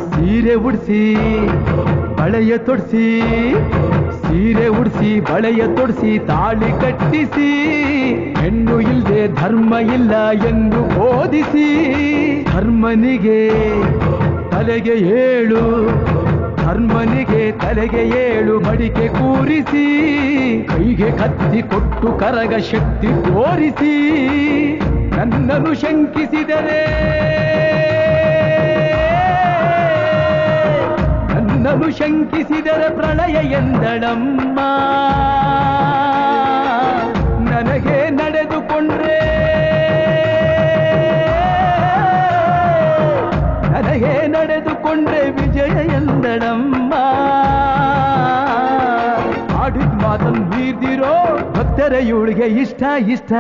ಸೀರೆ ಉಡಿಸಿ ಬಳೆಯ ತೊಡಿಸಿ ಸೀರೆ ಉಡಿಸಿ ಬಳೆಯ ತೊಡಿಸಿ ತಾಳಿ ಕಟ್ಟಿಸಿ ಹೆಣ್ಣು ಇಲ್ಲದೆ ಧರ್ಮ ಇಲ್ಲ ಎಂದು ಬೋಧಿಸಿ ಧರ್ಮನಿಗೆ ತಲೆಗೆ ಏಳು ಧರ್ಮನಿಗೆ ತಲೆಗೆ ಏಳು ಮಡಿಕೆ ಕೂರಿಸಿ ಕೈಗೆ ಕತ್ತಿ ಕೊಟ್ಟು ಕರಗ ಶಕ್ತಿ ತೋರಿಸಿ ನನ್ನನ್ನು ಶಂಕಿಸಿದರೆ ನನ್ನನ್ನು ಶಂಕಿಸಿದರೆ ಪ್ರಳಯ ಎಂದಳಮ್ಮ ನನಗೆ ನಡೆದುಕೊಂಡ್ರೆ ನನಗೆ ನಡೆದುಕೊಂಡ್ರೆ ವಿಜಯ ಎಂದಳಮ್ಮ ಆಡಿದ ಮಾತನ್ನು ಮೀರ್ದಿರೋ ಭಕ್ತರ ಇವಳಿಗೆ ಇಷ್ಟ ಇಷ್ಟ